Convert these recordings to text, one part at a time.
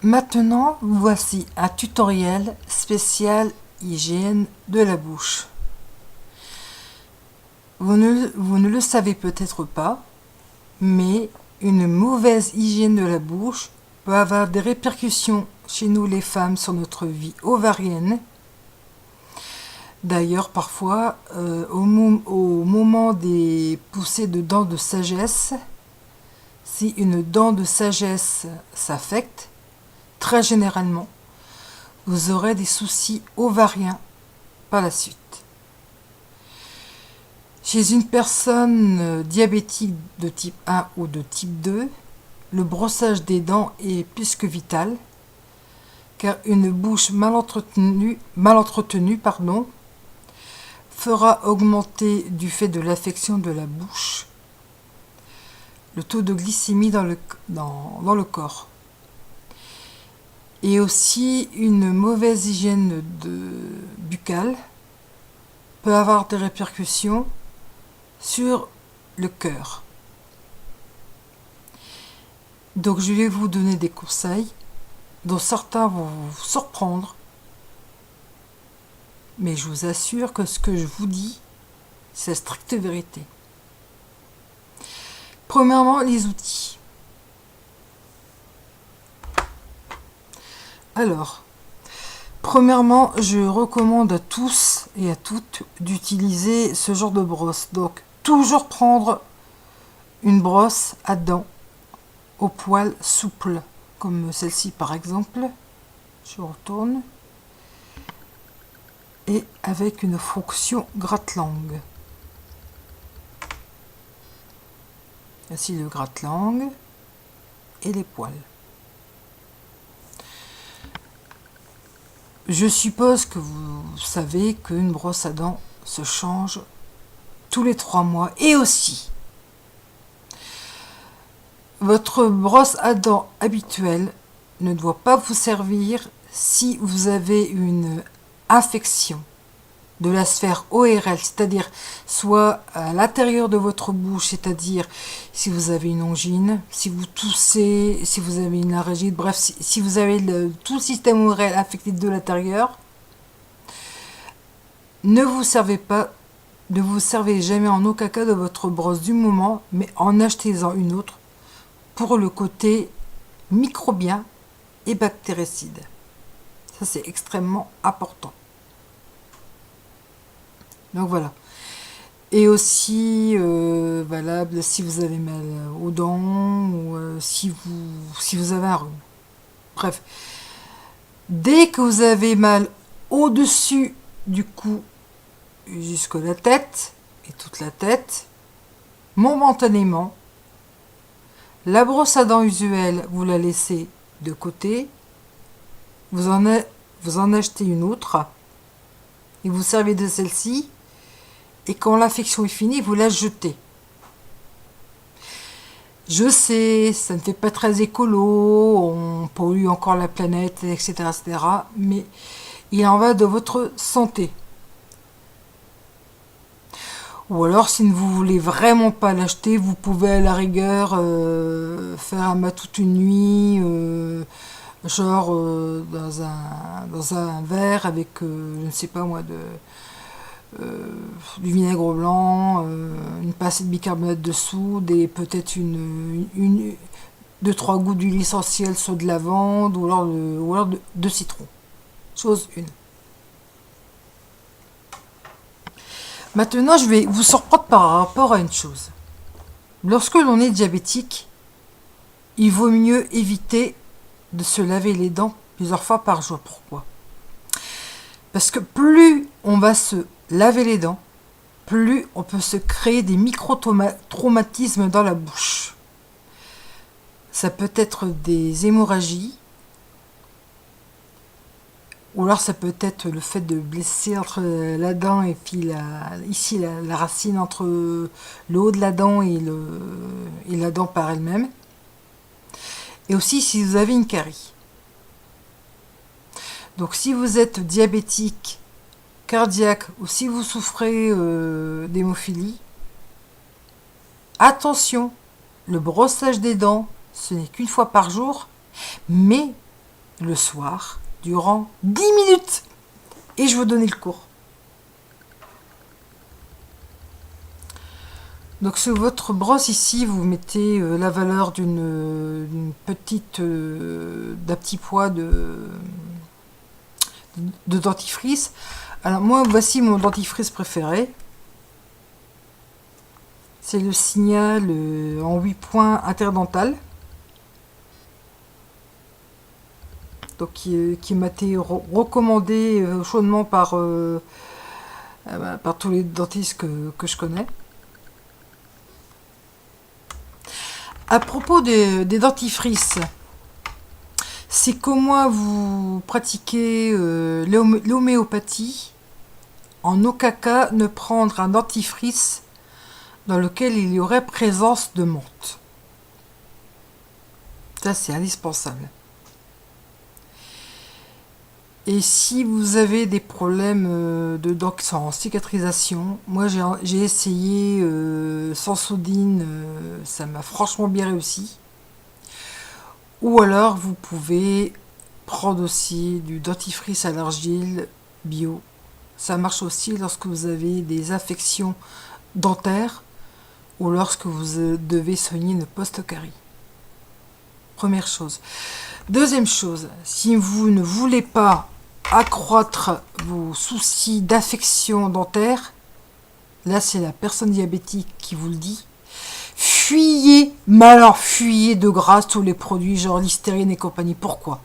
Maintenant, voici un tutoriel spécial hygiène de la bouche. Vous ne le savez peut-être pas, mais une mauvaise hygiène de la bouche peut avoir des répercussions chez nous les femmes sur notre vie ovarienne. D'ailleurs, parfois, au moment des poussées de dents de sagesse, si une dent de sagesse s'affecte, très généralement, vous aurez des soucis ovariens par la suite. Chez une personne diabétique de type 1 ou de type 2, le brossage des dents est plus que vital, car une bouche mal entretenue, fera augmenter, du fait de l'affection de la bouche, le taux de glycémie dans le corps. Et aussi, une mauvaise hygiène buccale peut avoir des répercussions sur le cœur. Donc je vais vous donner des conseils dont certains vont vous surprendre, mais je vous assure que ce que je vous dis, c'est la stricte vérité. Premièrement, les outils. Alors, premièrement, je recommande à tous et à toutes d'utiliser ce genre de brosse. Donc, toujours prendre une brosse à dents au poil souple, comme celle-ci par exemple. Je retourne. Et avec une fonction gratte-langue. Voici le gratte-langue et les poils. Je suppose que vous savez qu'une brosse à dents se change tous les 3 mois. Et aussi, votre brosse à dents habituelle ne doit pas vous servir si vous avez une infection de la sphère ORL, c'est-à-dire soit à l'intérieur de votre bouche, c'est-à-dire si vous avez une angine, si vous toussez, si vous avez une laryngite, bref, si vous avez tout le système ORL affecté de l'intérieur, ne vous servez jamais en aucun cas de votre brosse du moment, mais en achetez-en une autre pour le côté microbien et bactéricide. Ça, c'est extrêmement important. Donc voilà. Et aussi valable si vous avez mal aux dents ou si vous avez un rhume. Bref. Dès que vous avez mal au-dessus du cou jusqu'à la tête et toute la tête, momentanément, la brosse à dents usuelle, vous la laissez de côté, vous en achetez une autre et vous servez de celle-ci, et quand l'infection est finie, vous la jetez. Je sais, ça ne fait pas très écolo, on pollue encore la planète, etc., etc., mais il en va de votre santé. Ou alors, si vous voulez vraiment pas l'acheter, vous pouvez à la rigueur faire un mat toute une nuit, genre dans un verre avec, je ne sais pas moi, du vinaigre blanc, une pincée de bicarbonate de soude et peut-être deux, trois gouttes d'huile essentielle, soit de lavande ou alors de citron. Chose 1. Maintenant, je vais vous surprendre par rapport à une chose. Lorsque l'on est diabétique, il vaut mieux éviter de se laver les dents plusieurs fois par jour. Pourquoi ? Parce que plus on va se laver les dents, plus on peut se créer des micro-traumatismes dans la bouche. Ça peut être des hémorragies, ou alors ça peut être le fait de blesser entre la dent et puis ici la racine entre le haut de la dent et la dent par elle-même. Et aussi si vous avez une carie. Donc si vous êtes diabétique, cardiaque ou si vous souffrez d'hémophilie, attention, le brossage des dents, ce n'est qu'une fois par jour, mais le soir durant 10 minutes. Et je vais vous donner le cours. Donc sur votre brosse ici, vous mettez la valeur d'une petite, d'un petit poids de dentifrice. Alors moi, voici mon dentifrice préféré. C'est le Signal en 8 points interdental. Donc qui m'a été recommandé chaudement par tous les dentistes que je connais. À propos des dentifrices, si comme moi vous pratiquez l'homéopathie, en aucun cas ne prendre un dentifrice dans lequel il y aurait présence de menthe. Ça, c'est indispensable. Et si vous avez des problèmes de dents qui sont en cicatrisation, moi j'ai essayé Sensodyne, ça m'a franchement bien réussi. Ou alors vous pouvez prendre aussi du dentifrice à l'argile bio. Ça marche aussi lorsque vous avez des infections dentaires ou lorsque vous devez soigner une post-carie. Première chose. Deuxième chose, si vous ne voulez pas accroître vos soucis d'affection dentaire, là c'est la personne diabétique qui vous le dit, fuyez, mais alors fuyez de grâce tous les produits genre Listerine et compagnie. Pourquoi?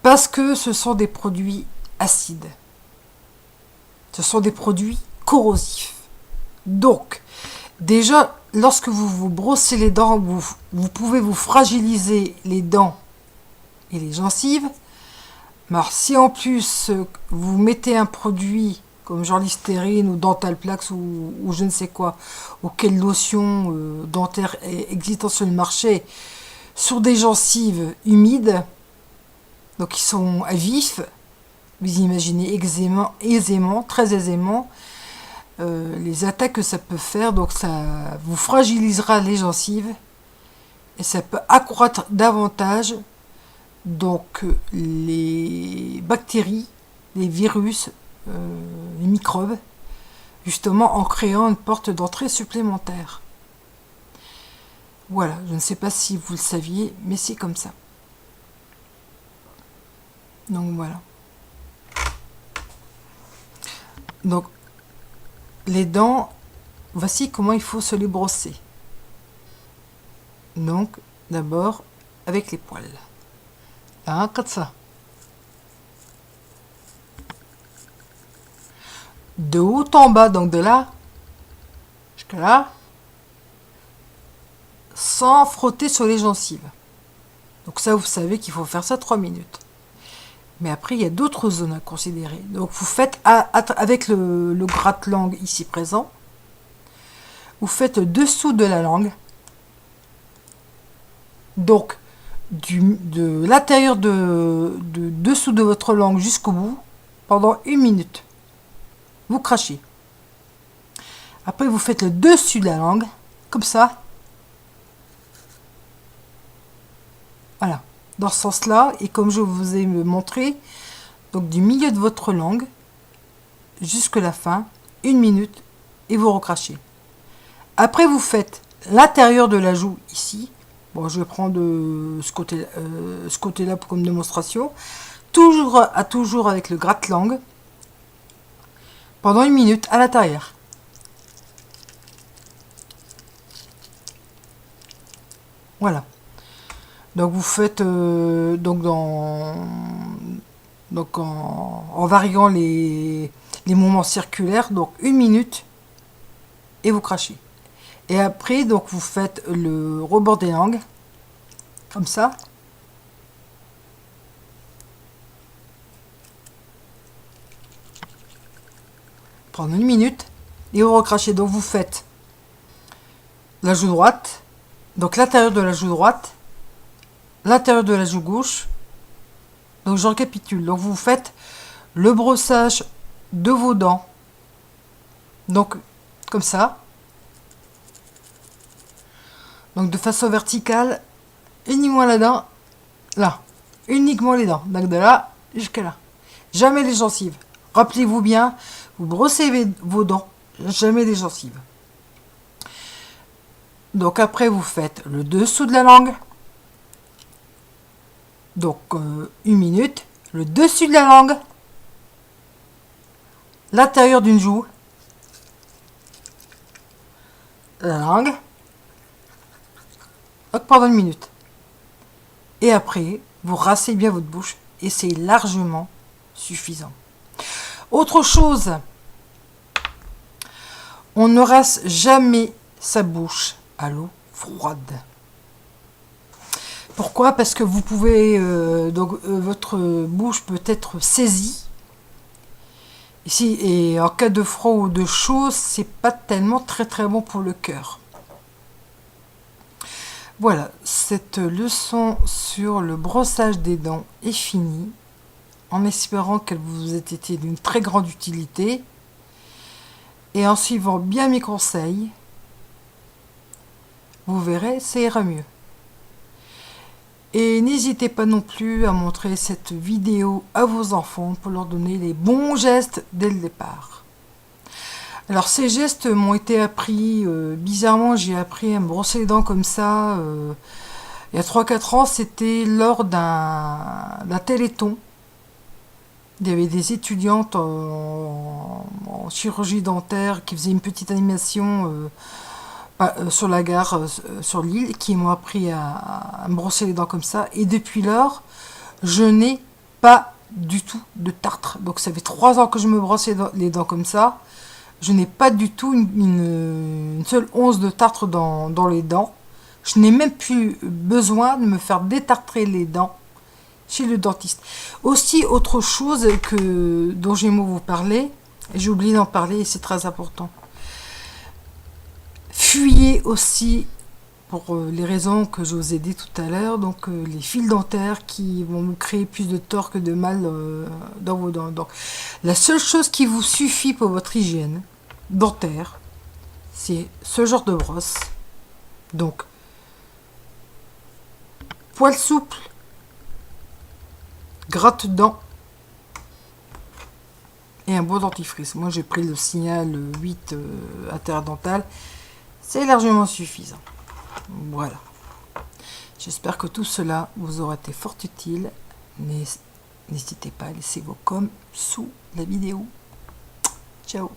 Parce que ce sont des produits acides. Ce sont des produits corrosifs. Donc, déjà, lorsque vous vous brossez les dents, vous pouvez vous fragiliser les dents et les gencives. Mais alors, si en plus vous mettez un produit comme genre Listerine ou Dentalplax ou je ne sais quoi, ou quelle lotion dentaire existant sur le marché, sur des gencives humides, donc qui sont à vif, vous imaginez aisément, très aisément, les attaques que ça peut faire. Donc ça vous fragilisera les gencives et ça peut accroître davantage donc les bactéries, les virus, les microbes, justement en créant une porte d'entrée supplémentaire. Voilà, je ne sais pas si vous le saviez, mais c'est comme ça. Donc voilà. Donc les dents, voici comment il faut se les brosser. Donc d'abord avec les poils. Hein, comme ça. De haut en bas, donc de là jusqu'à là, sans frotter sur les gencives. Donc ça, vous savez qu'il faut faire ça 3 minutes. Mais après, il y a d'autres zones à considérer. Donc vous faites, avec le gratte-langue ici présent, vous faites dessous de la langue. Donc, de l'intérieur de dessous de votre langue jusqu'au bout, pendant 1 minute. Vous crachez. Après, vous faites le dessus de la langue, comme ça. Voilà, dans ce sens-là, et comme je vous ai montré, donc du milieu de votre langue jusqu'à la fin, 1 minute, et vous recrachez. Après, vous faites l'intérieur de la joue ici. Bon, je vais prendre ce côté-là comme démonstration. Toujours avec le gratte-langue, pendant 1 minute à l'intérieur. Voilà. Donc vous faites en variant les mouvements circulaires, donc 1 minute et vous crachez. Et après donc vous faites le rebord des langues comme ça. Prendre 1 minute et vous recrachez. Donc vous faites la joue droite, donc l'intérieur de la joue droite, l'intérieur de la joue gauche. Donc je récapitule. Donc vous faites le brossage de vos dents. Donc comme ça. Donc de façon verticale, uniquement la dent là. Uniquement les dents. Donc de là jusqu'à là. Jamais les gencives. Rappelez-vous bien, vous brossez vos dents, jamais les gencives. Donc après, vous faites le dessous de la langue. Donc 1 minute. Le dessus de la langue. L'intérieur d'une joue. La langue. Donc pendant 1 minute. Et après, vous rincez bien votre bouche. Et c'est largement suffisant. Autre chose, on ne rince jamais sa bouche à l'eau froide. Pourquoi? Parce que vous pouvez, votre bouche peut être saisie. Et en cas de froid ou de chaud, c'est pas tellement très bon pour le cœur. Voilà, cette leçon sur le brossage des dents est finie, en espérant qu'elle vous ait été d'une très grande utilité. Et en suivant bien mes conseils, vous verrez, ça ira mieux. Et n'hésitez pas non plus à montrer cette vidéo à vos enfants pour leur donner les bons gestes dès le départ. Alors ces gestes m'ont été appris, bizarrement j'ai appris à me brosser les dents comme ça, il y a 3-4 ans, c'était lors d'un téléthon. Il y avait des étudiantes en chirurgie dentaire qui faisaient une petite animation sur la gare, sur l'île, qui m'ont appris à me brosser les dents comme ça. Et depuis lors, je n'ai pas du tout de tartre. Donc ça fait 3 ans que je me brosse les dents comme ça. Je n'ai pas du tout une seule once de tartre dans les dents. Je n'ai même plus besoin de me faire détartrer les dents chez le dentiste. Aussi, autre chose dont j'ai vous parler, j'ai oublié d'en parler et c'est très important. Fuyez aussi, pour les raisons que je vous ai dit tout à l'heure, donc les fils dentaires qui vont vous créer plus de tort que de mal dans vos dents. Donc, la seule chose qui vous suffit pour votre hygiène dentaire, c'est ce genre de brosse. Donc, poil souple, gratte-dents et un bon dentifrice. Moi, j'ai pris le Signal 8 interdental. C'est largement suffisant. Voilà. J'espère que tout cela vous aura été fort utile. N'hésitez pas à laisser vos coms sous la vidéo. Ciao.